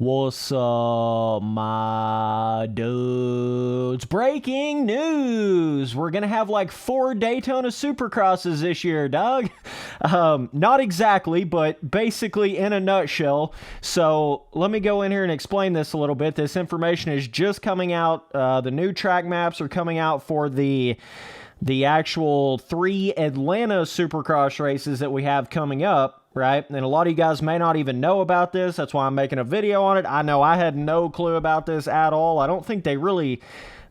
What's up, my dudes? Breaking news! We're gonna have like 4 Daytona Supercrosses this year, dog. Not exactly, but basically in a nutshell. So let me go in here and explain this a little bit. This information is just coming out. The new track maps are coming out for the actual 3 Atlanta Supercross races that we have coming up. Right? And a lot of you guys may not even know about this. That's why I'm making a video on it. I know I had no clue about this at all. I don't think they really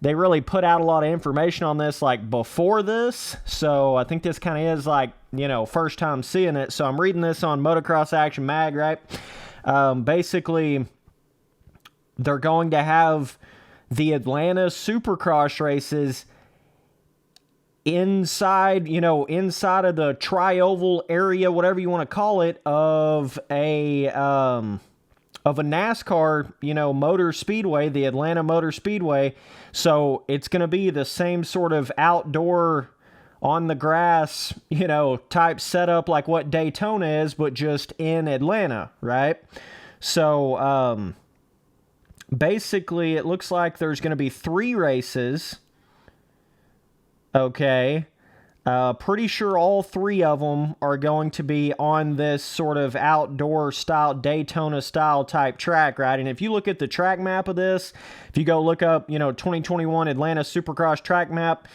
put out a lot of information on this like before this. So I think this kind of is like, you know, first time seeing it. So I'm reading this on Motocross Action Mag, right? Basically, they're going to have the Atlanta Supercross races inside of the tri-oval area, whatever you want to call it, of a NASCAR, motor speedway, the Atlanta Motor Speedway. So it's going to be the same sort of outdoor on the grass, type setup like what Daytona is, but just in Atlanta, right? So basically it looks like there's going to be 3 races. Okay, pretty sure all 3 of them are going to be on this sort of outdoor style, Daytona style type track, right? And if you look at the track map of this, if you go look up, 2021 Atlanta Supercross track map,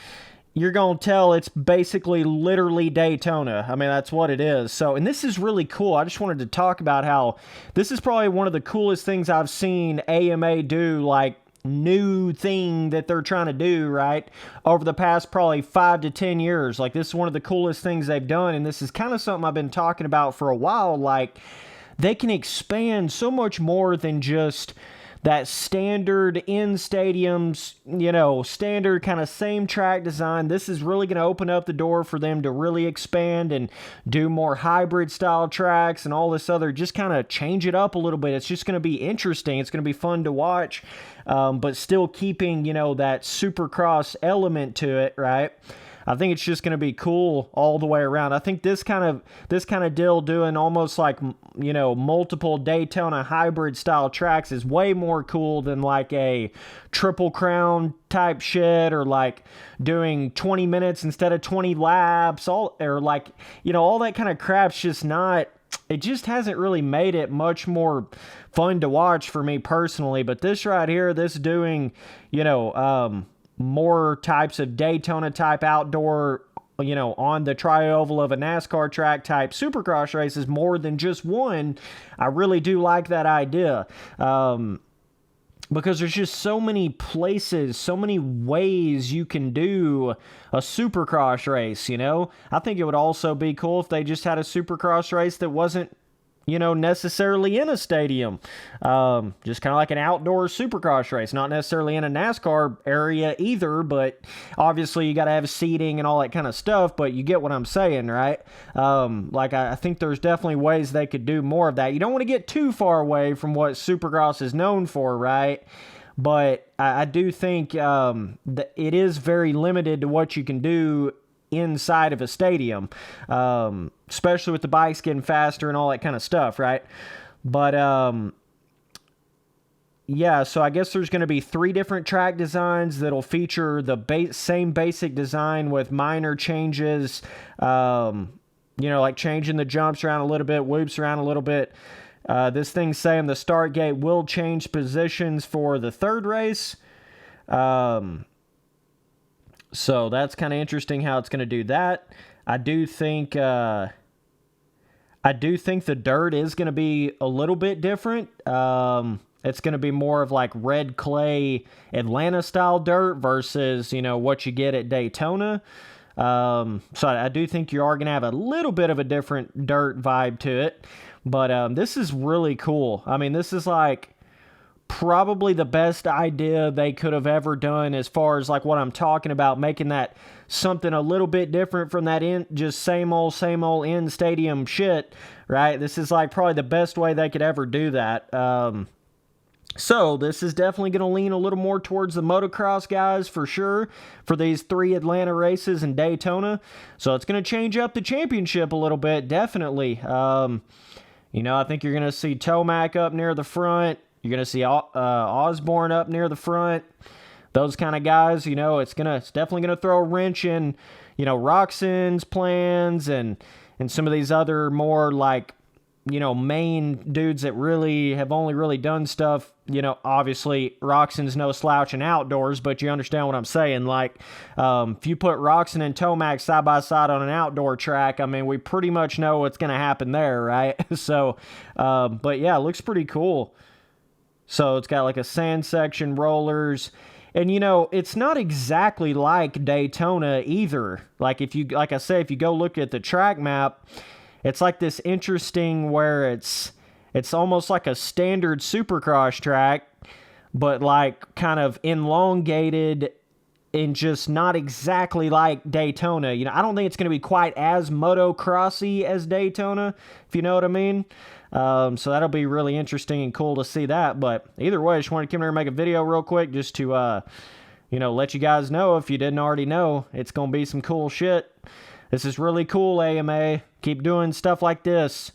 you're going to tell it's basically literally Daytona. I mean, that's what it is. So, and this is really cool. I just wanted to talk about how this is probably one of the coolest things I've seen AMA do, like, new thing that they're trying to do, right, over the past probably 5 to 10 years. Like, this is one of the coolest things they've done, and this is kind of something I've been talking about for a while. Like, they can expand so much more than just that standard in stadiums, standard kind of same track design. This is really going to open up the door for them to really expand and do more hybrid style tracks and all this other, just kind of change it up a little bit. It's just going to be interesting. It's going to be fun to watch, but still keeping, that Supercross element to it, right? I think it's just going to be cool all the way around. I think this kind of deal doing almost like, multiple Daytona hybrid style tracks is way more cool than like a Triple Crown type shit, or like doing 20 minutes instead of 20 laps, all that kind of crap's just not, it just hasn't really made it much more fun to watch for me personally. But this right here, this doing, more types of Daytona type outdoor, on the tri-oval of a NASCAR track type Supercross races, more than just one. I really do like that idea. Because there's just so many places, so many ways you can do a Supercross race, I think it would also be cool if they just had a Supercross race that wasn't, necessarily in a stadium. Just kind of like an outdoor Supercross race, not necessarily in a NASCAR area either, but obviously you got to have seating and all that kind of stuff, but you get what I'm saying, right? I think there's definitely ways they could do more of that. You don't want to get too far away from what Supercross is known for, right? But I do think that it is very limited to what you can do inside of a stadium, especially with the bikes getting faster and all that kind of stuff, right? But yeah, so I guess there's going to be 3 different track designs that'll feature the same basic design with minor changes, like changing the jumps around a little bit, whoops around a little bit. This thing's saying the start gate will change positions for the 3rd race. So that's kind of interesting how it's going to do that. I do think the dirt is going to be a little bit different. It's going to be more of like red clay Atlanta style dirt versus, what you get at Daytona. So I do think you are going to have a little bit of a different dirt vibe to it. But this is really cool. I mean, this is like probably the best idea they could have ever done as far as like what I'm talking about, making that something a little bit different from that just same old in stadium shit, right? This is like probably the best way they could ever do that. So this is definitely going to lean a little more towards the motocross guys for sure for these 3 Atlanta races and Daytona. So it's going to change up the championship a little bit, definitely. I think you're going to see Tomac up near the front. You're going to see Osborne up near the front. Those kind of guys, you know, it's definitely going to throw a wrench in, you know, Roxon's plans and some of these other more like, you know, main dudes that really have only really done stuff. You know, obviously Roxon's no slouch in outdoors, but you understand what I'm saying. Like, if you put Roxon and Tomac side by side on an outdoor track, I mean, we pretty much know what's going to happen there, right? So, but yeah, it looks pretty cool. So it's got like a sand section, rollers, and you know, it's not exactly like Daytona either. Like I say, if you go look at the track map, it's like this interesting where it's almost like a standard Supercross track, but like kind of elongated and just not exactly like Daytona. You know, I don't think it's going to be quite as motocrossy as Daytona, if you know what I mean. So that'll be really interesting and cool to see that. But either way, I just wanted to come here and make a video real quick just to, you know, let you guys know if you didn't already know. It's going to be some cool shit. This is really cool, AMA. Keep doing stuff like this.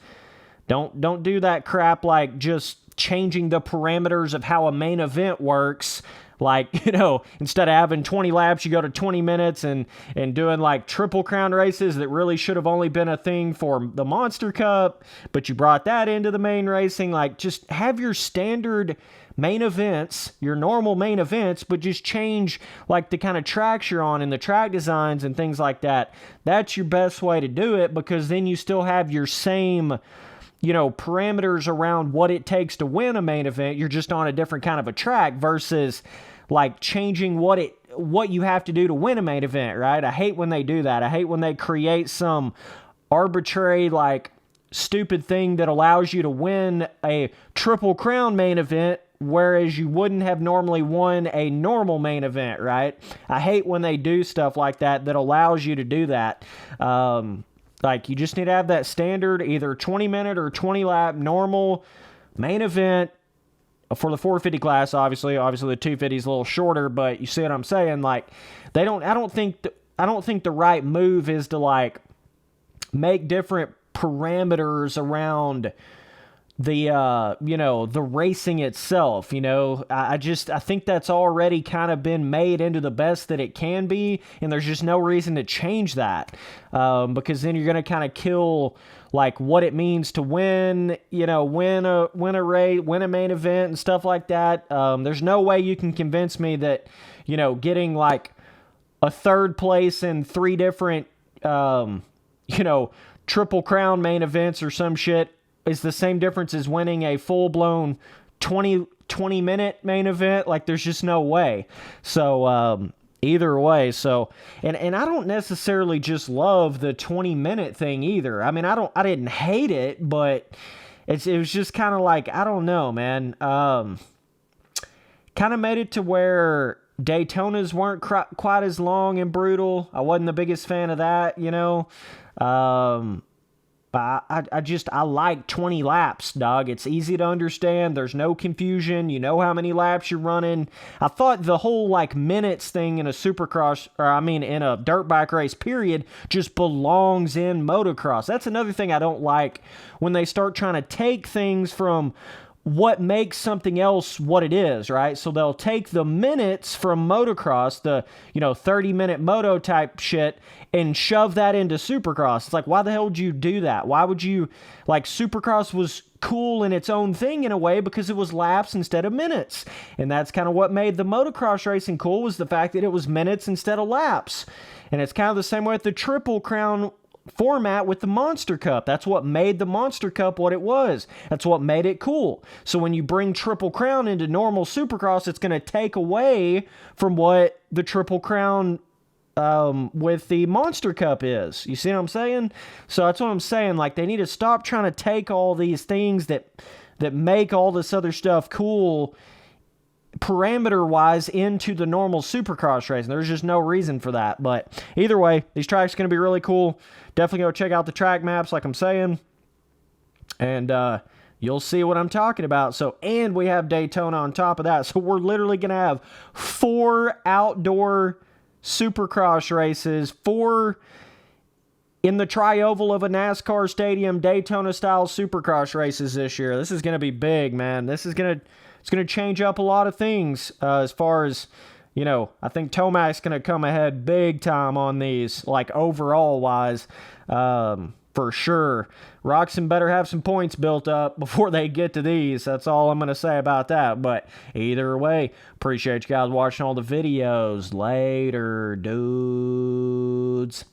Don't do that crap like just changing the parameters of how a main event works. Like, you know, instead of having 20 laps, you go to 20 minutes and doing like triple crown races that really should have only been a thing for the Monster Cup, but you brought that into the main racing. Like, just have your standard main events, your normal main events, but just change like the kind of tracks you're on and the track designs and things like that. That's your best way to do it, because then you still have your same, you know, parameters around what it takes to win a main event. You're just on a different kind of a track versus like changing what you have to do to win a main event, right? I hate when they do that. I hate when they create some arbitrary, like, stupid thing that allows you to win a Triple Crown main event, whereas you wouldn't have normally won a normal main event, right? I hate when they do stuff like that allows you to do that. Like, you just need to have that standard either 20-minute or 20-lap normal main event for the 450 class. Obviously the 250 is a little shorter, but you see what I'm saying? Like, I don't think the right move is to like make different parameters around the you know, the racing itself. You know, I think that's already kind of been made into the best that it can be, and there's just no reason to change that, because then you're going to kind of kill like what it means to win, you know, win a race, win a main event and stuff like that. There's no way you can convince me that, you know, getting like a third place in 3 different you know, Triple Crown main events or some shit is the same difference as winning a full-blown 20-minute main event. Like, there's just no way. So, either way, so, and I don't necessarily just love the 20-minute thing either. I mean, I didn't hate it, but it was just kind of like, I don't know, man. Kind of made it to where Daytonas weren't quite as long and brutal. I wasn't the biggest fan of that, you know. But I like 20 laps, dog. It's easy to understand. There's no confusion. You know how many laps you're running. I thought the whole, like, minutes thing in a Supercross, or I mean in a dirt bike race, period, just belongs in motocross. That's another thing I don't like, when they start trying to take things from what makes something else what it is, right? So they'll take the minutes from motocross, the, you know, 30-minute moto type shit, and shove that into Supercross. It's like, why the hell would you do that? Why would you, like, Supercross was cool in its own thing in a way because it was laps instead of minutes. And that's kind of what made the motocross racing cool, was the fact that it was minutes instead of laps. And it's kind of the same way with the Triple Crown format with the Monster Cup. That's what made the Monster Cup what it was. That's what made it cool. So when you bring Triple Crown into normal Supercross, it's going to take away from what the Triple Crown with the Monster Cup is. You see what I'm saying? So that's what I'm saying. Like, they need to stop trying to take all these things that make all this other stuff cool parameter-wise into the normal Supercross racing. There's just no reason for that. But either way, these tracks are going to be really cool. Definitely go check out the track maps, like I'm saying. And you'll see what I'm talking about. So, and we have Daytona on top of that. So we're literally going to have 4 outdoor Supercross races, 4 in the tri-oval of a NASCAR stadium, Daytona-style Supercross races this year. This is going to be big, man. This is going to it's going to change up a lot of things as far as, you know, I think Tomac's going to come ahead big time on these, like overall wise, for sure. Roczen better have some points built up before they get to these. That's all I'm going to say about that. But either way, appreciate you guys watching all the videos. Later, dudes.